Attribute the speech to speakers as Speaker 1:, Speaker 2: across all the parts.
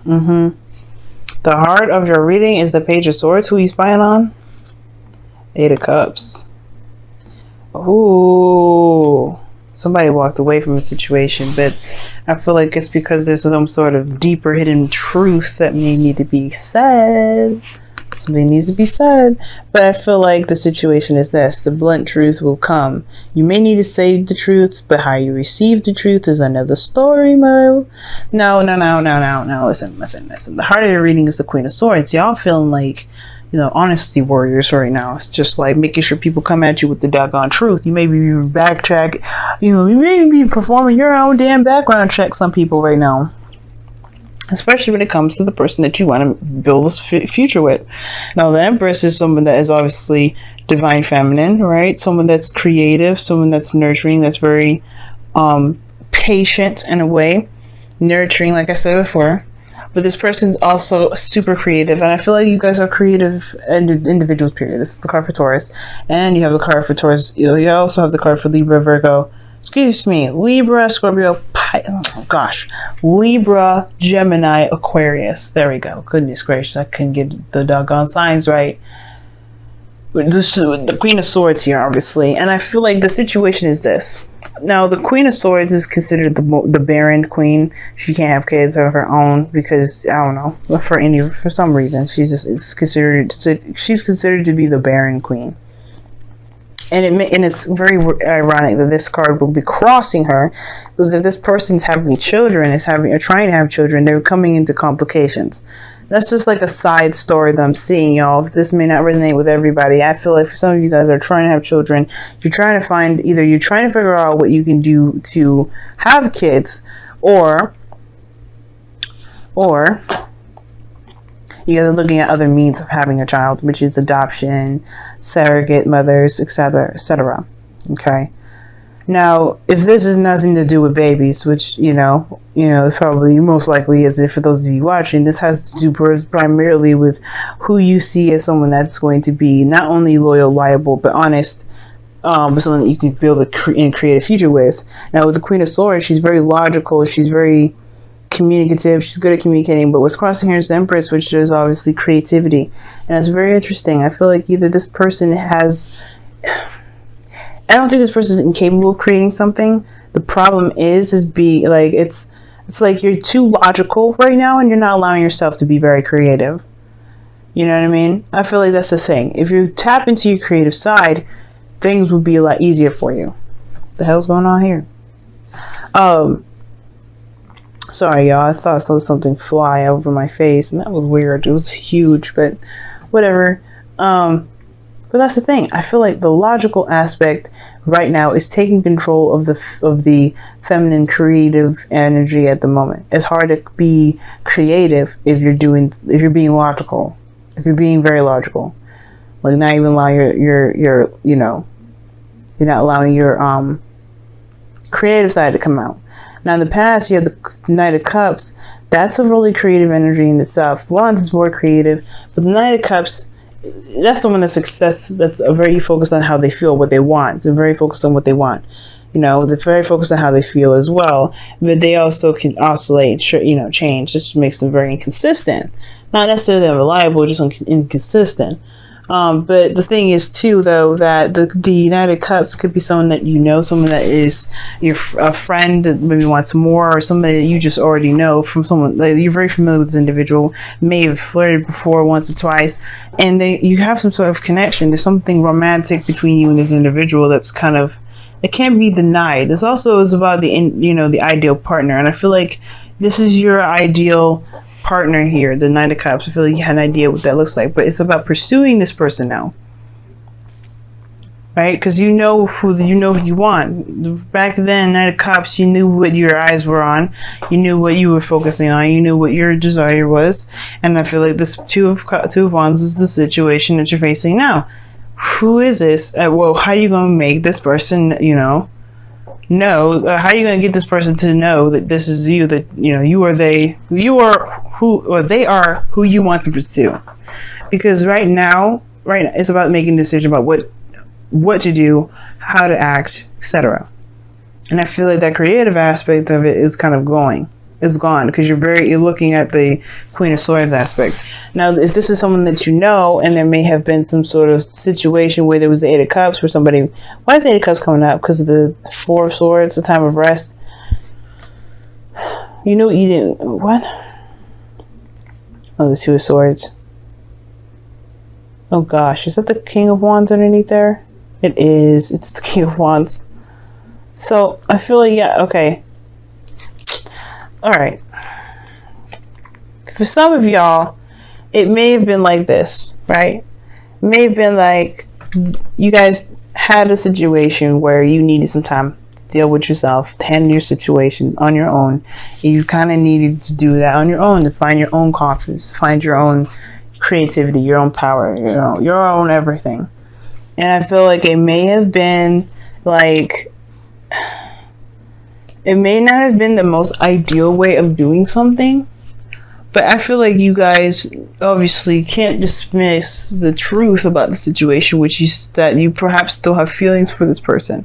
Speaker 1: The heart of your reading is the Page of Swords. Who you spying on? Eight of Cups. Ooh. Somebody walked away from a situation, but I feel like it's because there's some sort of deeper hidden truth that may need to be said. Something needs to be said. But I feel like the situation is this. The blunt truth will come. You may need to say the truth, but how you receive the truth is another story, Mo. No. Listen. The heart of your reading is the Queen of Swords. Y'all feeling like, honesty warriors right now. It's just like making sure people come at you with the doggone truth. You may be backtrack. You may be performing your own damn background check, some people right now. Especially when it comes to the person that you want to build this future with. Now, the Empress is someone that is obviously divine feminine, right? Someone that's creative, someone that's nurturing, that's very patient in a way. Nurturing, like I said before. But this person's also super creative, and I feel like you guys are creative individuals, period. This is the card for Taurus, and you have the card for Taurus. You also have the card for Libra, Virgo. Excuse me, Libra, Scorpio, Libra, Gemini, Aquarius. There we go. Goodness gracious, I couldn't get the doggone signs right. This is the Queen of Swords here, obviously, and I feel like the situation is this. Now, the Queen of Swords is considered the barren queen. She can't have kids of her own because, I don't know, for some reason she's considered to be the barren queen. And it's very ironic that this card will be crossing her, because if this person's having children, or trying to have children, they're coming into complications. That's just like a side story that I'm seeing, y'all. This may not resonate with everybody. I feel like for some of you guys that are trying to have children, you're trying to figure out what you can do to have kids, or you guys are looking at other means of having a child, which is adoption, surrogate mothers, etc., etc. Okay. Now, if this has nothing to do with babies, which, probably most likely is, if for those of you watching, this has to do primarily with who you see as someone that's going to be not only loyal, liable, but honest, but someone that you can build and create a future with. Now, with the Queen of Swords, she's very logical, she's very communicative, she's good at communicating, but what's crossing here is the Empress, which is obviously creativity, and that's very interesting. I feel like either this person I don't think this person is incapable of creating something. The problem is it's like you're too logical right now, and you're not allowing yourself to be very creative. You know what I mean? I feel like that's the thing. If you tap into your creative side, things would be a lot easier for you. What the hell's going on here? Sorry, y'all. I thought I saw something fly over my face, and that was weird. It was huge, but whatever. But that's the thing. I feel like the logical aspect right now is taking control of the feminine creative energy at the moment. It's hard to be creative if you're being logical. If you're being very logical. Like, not even allowing you're not allowing your creative side to come out. Now, in the past, you have the Knight of Cups. That's a really creative energy in itself. Wands is more creative, but the Knight of Cups, that's someone that's very focused on how they feel, what they want. They're very focused on what they want. They're very focused on how they feel as well. But they also can oscillate, change. This makes them very inconsistent. Not necessarily unreliable, just inconsistent. But the thing is, too, though, that the United Cups could be someone that someone that is a friend that maybe wants more, or somebody that you just already know from someone. Like, you're very familiar with this individual, may have flirted before once or twice, and you have some sort of connection. There's something romantic between you and this individual that's it can't be denied. This also is about the ideal partner, and I feel like this is your ideal partner here, the Knight of Cups. I feel like you had an idea what that looks like, but it's about pursuing this person now, right? Because you know who you want. Back then, Knight of Cups, you knew what your eyes were on, you knew what you were focusing on, you knew what your desire was, and I feel like this Two of Wands is the situation that you're facing now. Who is this? Well, how are you going to make this person, know, how are you going to get this person to know that this is you, that they are who you want to pursue? Because right now it's about making a decision about what to do, how to act, etc. And I feel like that creative aspect of it is kind of going. It's gone because you're looking at the Queen of Swords aspect. Now, if this is someone that you know, and there may have been some sort of situation where there was the Eight of Cups, where somebody, why is the Eight of Cups coming up? Because of the Four of Swords, the time of rest. You know, you didn't, what? Oh, the Two of Swords. Oh gosh, is that the King of Wands underneath there? It is. It's the King of Wands. So I feel like, yeah, okay. All right. For some of y'all, it may have been like this, right? It may have been like you guys had a situation where you needed some time to deal with yourself, to handle your situation on your own. And you kind of needed to do that on your own, to find your own confidence, find your own creativity, your own power, your own everything. And I feel like it may have been like, it may not have been the most ideal way of doing something, but I feel like you guys obviously can't dismiss the truth about the situation, which is that you perhaps still have feelings for this person.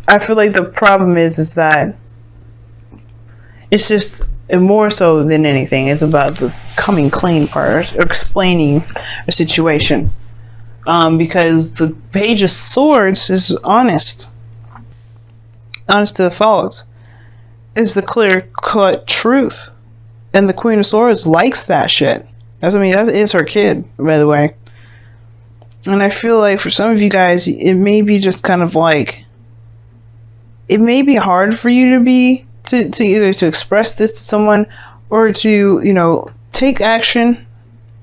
Speaker 1: I feel like the problem is that it's just, more so than anything, is about the coming clean part, or explaining a situation. Because the Page of Swords is honest to the fault, is the clear-cut truth, and the Queen of Swords likes that shit. That is her kid, by the way. And I feel like for some of you guys, it may be just kind of like, it may be hard for you to either to express this to someone, or to take action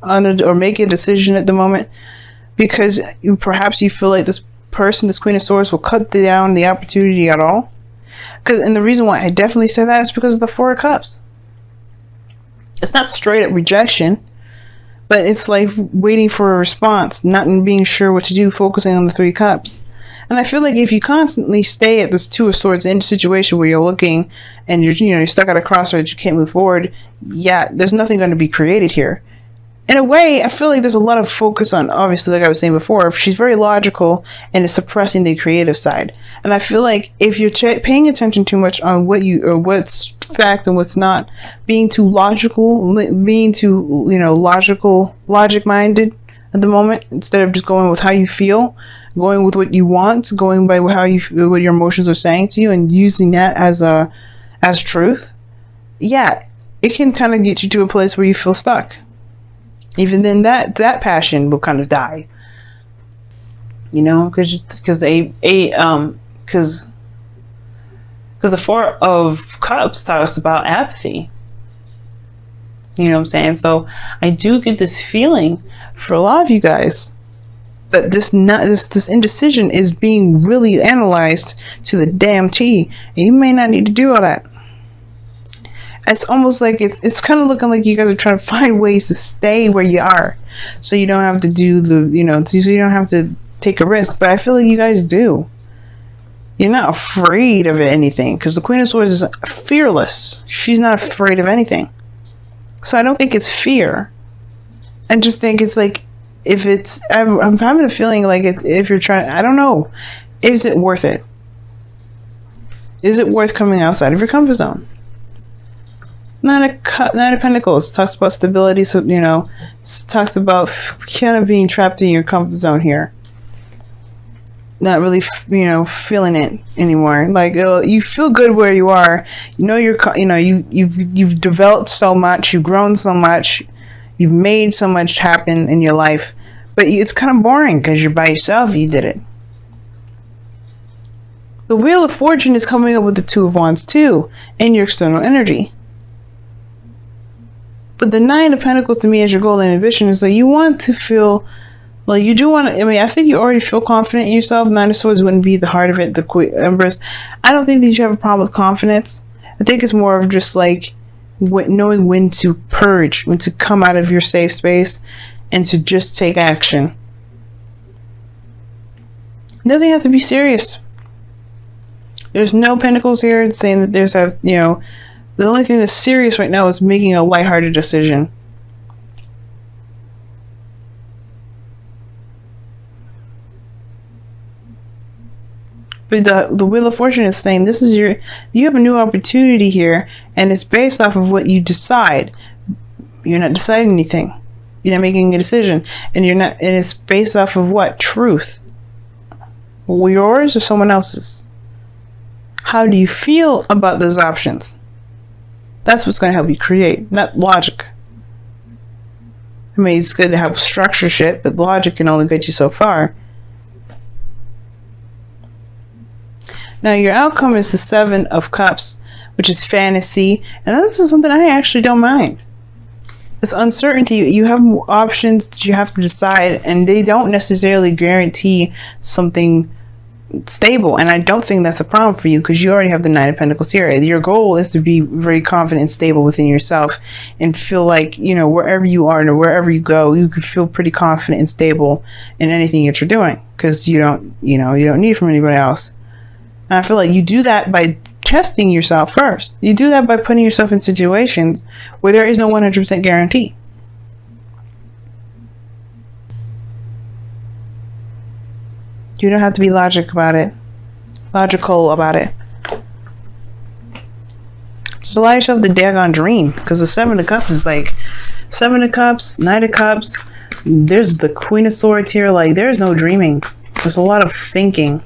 Speaker 1: on it, or make a decision at the moment, because perhaps you feel like this person, this Queen of Swords, will cut down the opportunity at all. And the reason why I definitely say that is because of the Four of Cups. It's not straight up rejection, but it's like waiting for a response, not being sure what to do, focusing on the Three of Cups. And I feel like if you constantly stay at this Two of Swords in a situation where you're looking and you're stuck at a crossroads, you can't move forward, yeah, there's nothing going to be created here. In a way, I feel like there's a lot of focus on, obviously, like I was saying before, she's very logical and is suppressing the creative side. And I feel like if you're paying attention too much on what's fact and what's not, being too logical, being too, logic-minded at the moment, instead of just going with how you feel, going with what you want, going by what your emotions are saying to you, and using that as truth, yeah, it can kind of get you to a place where you feel stuck. Even then, that passion will kind of die, because the Four of Cups talks about apathy. You know what I'm saying? So I do get this feeling for a lot of you guys that this indecision is being really analyzed to the damn T, and you may not need to do all that. It's almost like it's kind of looking like you guys are trying to find ways to stay where you are, so you don't have to do so you don't have to take a risk. But I feel like you guys do. You're not afraid of anything, because the Queen of Swords is fearless. She's not afraid of anything. So I don't think it's fear. I just think it's like, I'm having a feeling like if you're trying, I don't know, is it worth it? Is it worth coming outside of your comfort zone? Nine of Pentacles talks about stability, so talks about kind of being trapped in your comfort zone here, not really feeling it anymore. Like, you feel good where you are. You've developed so much, you've grown so much, you've made so much happen in your life, but it's kind of boring because you're by yourself. You did it. The Wheel of Fortune is coming up with the Two of Wands too in your external energy. But the Nine of Pentacles to me as your goal and ambition is that you want to feel like you do want to. I think you already feel confident in yourself. Nine of Swords wouldn't be the heart of it. The Queen Empress. I don't think that you have a problem with confidence. I think it's more of just like knowing when to purge, when to come out of your safe space, and to just take action. Nothing has to be serious. There's no pentacles here saying that there's the only thing that's serious right now is making a lighthearted decision. But the Wheel of Fortune is saying this is you have a new opportunity here, and it's based off of what you decide. You're not deciding anything. You're not making a decision, and it's based off of what? Truth. Yours or someone else's? How do you feel about those options? That's what's going to help you create, not logic. I mean, it's good to have structure shit, but logic can only get you so far. Now, your outcome is the 7 of Cups, which is fantasy, and this is something I actually don't mind. It's uncertainty. You have options that you have to decide, and they don't necessarily guarantee something stable, and I don't think that's a problem for you because you already have the 9 of Pentacles here. Your goal is to be very confident and stable within yourself and feel like, you know, wherever you are and wherever you go, you could feel pretty confident and stable in anything that you're doing because you don't need it from anybody else. And I feel like you do that by testing yourself first. You do that by putting yourself in situations where there is no 100% guarantee. You don't have to be logical about it. Just allow yourself the daggone dream. Because the 7 of Cups is like 7 of Cups, 9 of Cups. There's the Queen of Swords here. Like, there's no dreaming. There's a lot of thinking.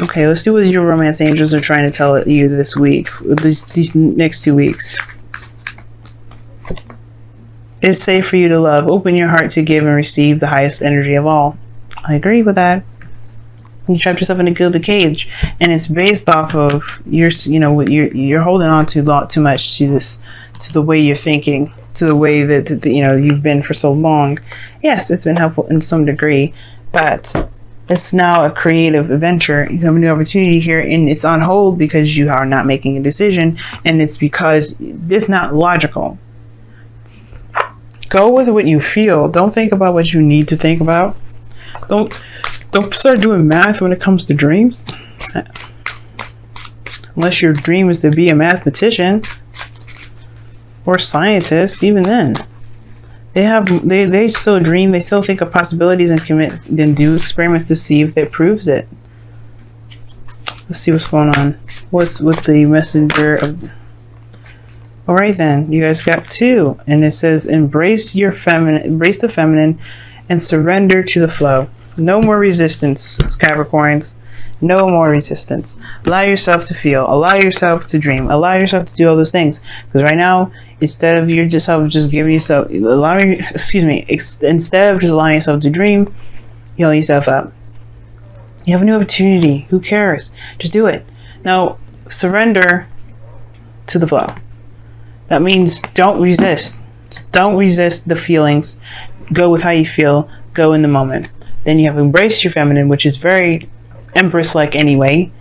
Speaker 1: Okay, let's see what your romance angels are trying to tell you this week. These next 2 weeks. It's safe for you to love. Open your heart to give and receive the highest energy of all. I agree with that. You trapped yourself in a gilded cage, and it's based off of you're holding on to too much to the way you're thinking, to the way that you've been for so long. Yes, it's been helpful in some degree, but it's now a creative adventure. You have a new opportunity here, and it's on hold because you are not making a decision, and it's because it's not logical. Go with what you feel. Don't think about what you need to think about. Don't start doing math when it comes to dreams. Unless your dream is to be a mathematician or scientist, even then. They still dream, they still think of possibilities and then do experiments to see if it proves it. Let's see what's going on. What's with the messenger of... Alright then, you guys got 2, and it says embrace the feminine and surrender to the flow. No more resistance, Capricorns. No more resistance. Allow yourself to feel, allow yourself to dream, allow yourself to do all those things. Because right now, instead of instead of just allowing yourself to dream, you heal yourself up. You have a new opportunity. Who cares? Just do it. Now, surrender to the flow. That means don't resist. Don't resist the feelings. Go with how you feel. Go in the moment. Then you have embraced your feminine, which is very Empress-like anyway,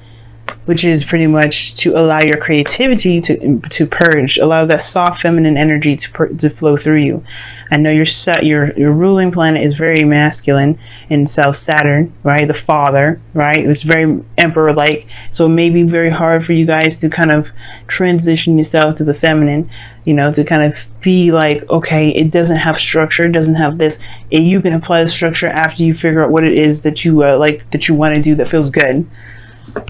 Speaker 1: which is pretty much to allow your creativity to purge, allow that soft feminine energy to flow through you. I know your ruling planet is very masculine in South Saturn, right? The father, right? It's very emperor-like, so it may be very hard for you guys to kind of transition yourself to the feminine, to kind of be like, okay, it doesn't have structure, it doesn't have this. And you can apply the structure after you figure out what it is that you that you want to do that feels good,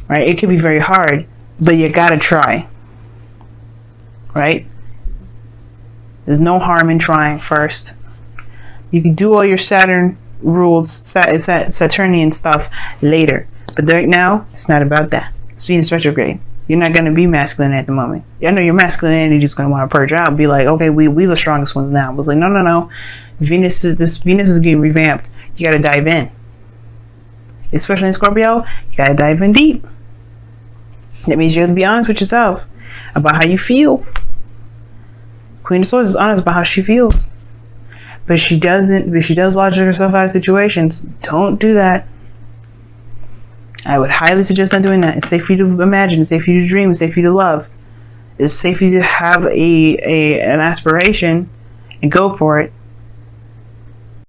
Speaker 1: right? It can be very hard, but you gotta try, right? There's no harm in trying first. You can do all your Saturn rules, Saturnian stuff later. But right now, it's not about that. It's Venus retrograde. You're not going to be masculine at the moment. I know your masculinity is going to want to purge out and be like, okay, we the strongest ones now. But it's like, no. Venus is getting revamped. You got to dive in. Especially in Scorpio, you got to dive in deep. That means you have to be honest with yourself about how you feel. Queen of Swords is honest about how she feels, but she does logic herself out of situations. Don't do that. I would highly suggest not doing that. It's safe for you to imagine. It's safe for you to dream. It's safe for you to love. It's safe for you to have an aspiration and go for it.